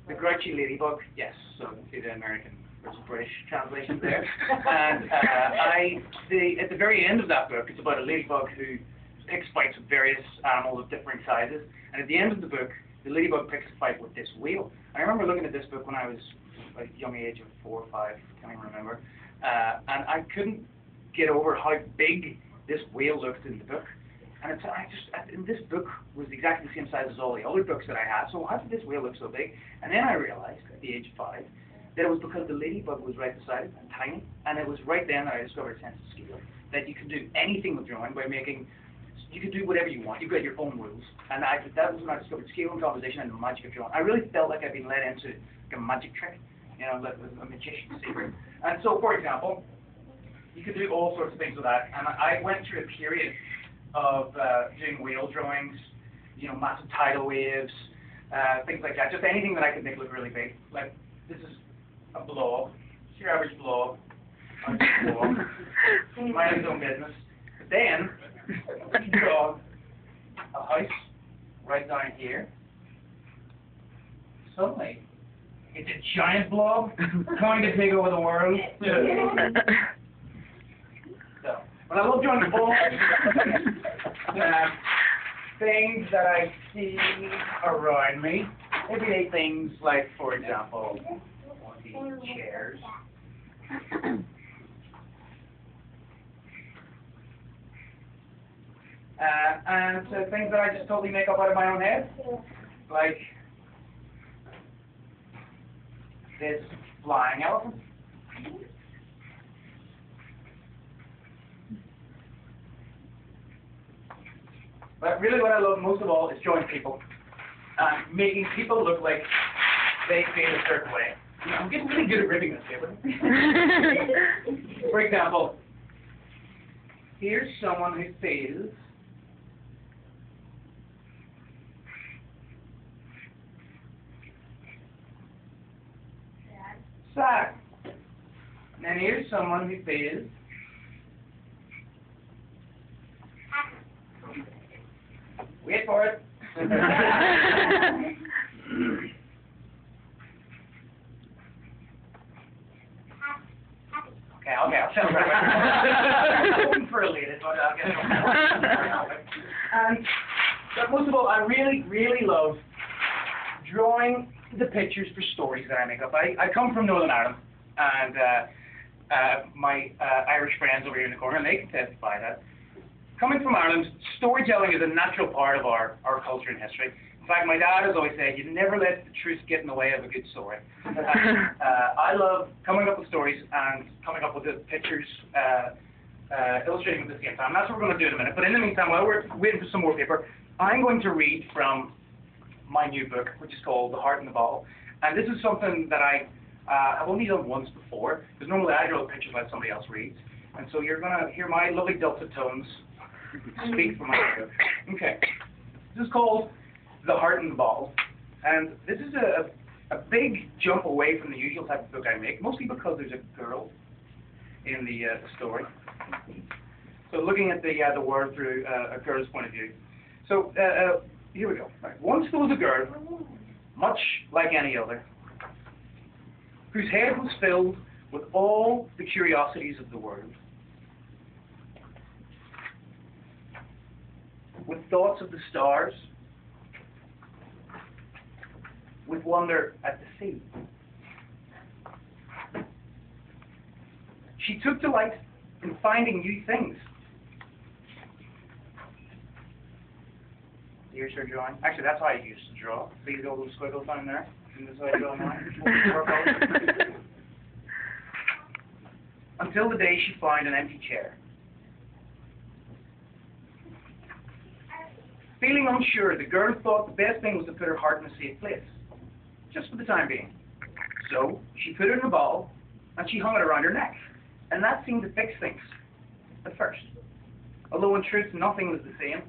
The grouchy ladybug, yes. So you can see the American versus British translation there. And at the very end of that book, it's about a ladybug who picks fights with various animals of different sizes. And at the end of the book, the ladybug picks a fight with this whale. I remember looking at this book when I was like a young age of 4 or 5, can't even remember. And I couldn't get over how big this whale looked in the book. And and this book was exactly the same size as all the other books that I had. So how did this whale look so big? And then I realized at the age of 5 that it was because the ladybug was right beside it and tiny. And it was right then that I discovered a sense of scale. That you can do anything with drawing by making. You can do whatever you want. You've got your own rules. And that was when I discovered scale and composition and the magic of drawing. I really felt like I'd been led into like a magic trick, you know, like a magician's secret. And so, for example, you could do all sorts of things with that. And I went through a period of doing whale drawings, you know, massive tidal waves, things like that. Just anything that I could make look really big. Like, this is a blob. It's your average blob. Mind his own business. But then, you draw a house right down here. Suddenly, it's a giant blob trying to take over the world. So, but I love drawing all things that I see around me. Everyday things like, for example, these chairs. And so things that I just totally make up out of my own head, like this flying elephant. But really what I love most of all is drawing people. Making people look like they feel a certain way. You know, I'm getting really good at ripping this paper. For example, here's someone who feels sad. And then here's someone who feels wait for it. Okay, I'll tell you right away. I'm hoping for a lead, but I'll get it. But most of all, I really, really love drawing the pictures for stories that I make up. I come from Northern Ireland, and my Irish friends over here in the corner, and they can testify that. Coming from Ireland, storytelling is a natural part of our culture and history. In fact, my dad has always said, you never let the truth get in the way of a good story. I love coming up with stories and coming up with the pictures, illustrating them at the same time. That's what we're going to do in a minute. But in the meantime, while we're waiting for some more paper, I'm going to read from my new book, which is called The Heart in the Bottle. And this is something that I've only done once before, because normally I draw pictures like somebody else reads. And so you're going to hear my lovely dulcet tones speak from my book. Okay. This is called The Heart in the Bottle. And this is a big jump away from the usual type of book I make, mostly because there's a girl in the story. So looking at the world through a girl's point of view. So here we go. Right. Once there was a girl, much like any other, whose head was filled with all the curiosities of the world, with thoughts of the stars, with wonder at the sea. She took delight in finding new things. Here's her drawing. Actually, that's how I used to draw. See the little squiggles down there? And this is how I draw mine. Until the day she found an empty chair. Feeling unsure, the girl thought the best thing was to put her heart in a safe place, just for the time being. So she put it in a bottle, and she hung it around her neck. And that seemed to fix things, at first. Although in truth nothing was the same.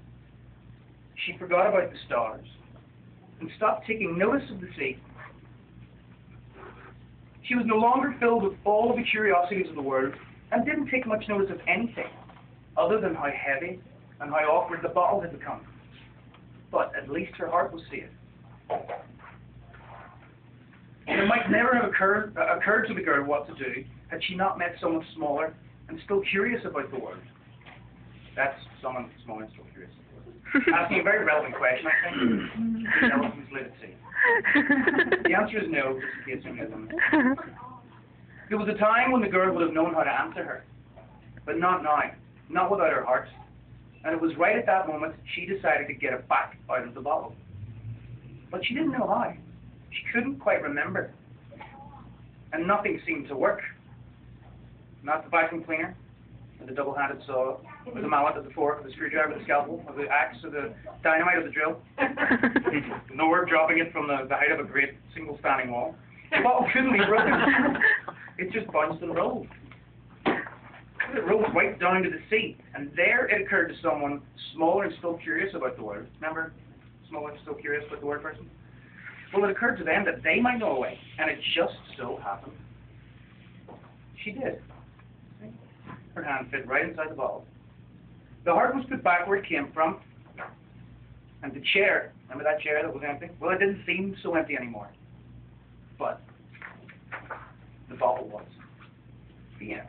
She forgot about the stars, and stopped taking notice of the sea. She was no longer filled with all of the curiosities of the world, and didn't take much notice of anything, other than how heavy and how awkward the bottle had become. But at least her heart was safe. have occurred to the girl what to do had she not met someone smaller and still curious about the world. That's someone smaller and still curious about the world. Asking a very relevant question, I think. The elephants live at sea. The answer is no, just in case you knew them. There was a time when the girl would have known how to answer her, but not now, not without her heart. And it was right at that moment she decided to get it back out of the bottle. But she didn't know how. She couldn't quite remember. And nothing seemed to work. Not the vacuum cleaner, or the double-handed saw, or the mallet, or the fork, or the screwdriver, or the scalpel, or the axe, or the dynamite, or the drill. No work dropping it from the height of a great single standing wall. The bottle couldn't be broken. It just bounced and rolled. It rolled right down to the sea, and there it occurred to someone smaller and still curious about the world. Remember, smaller and still curious about the world person? Well, it occurred to them that they might know a way, and it just so happened. She did. Her hand fit right inside the bottle. The heart was put back where it came from, and the chair, remember that chair that was empty? Well, it didn't seem so empty anymore. But the bottle was. The end.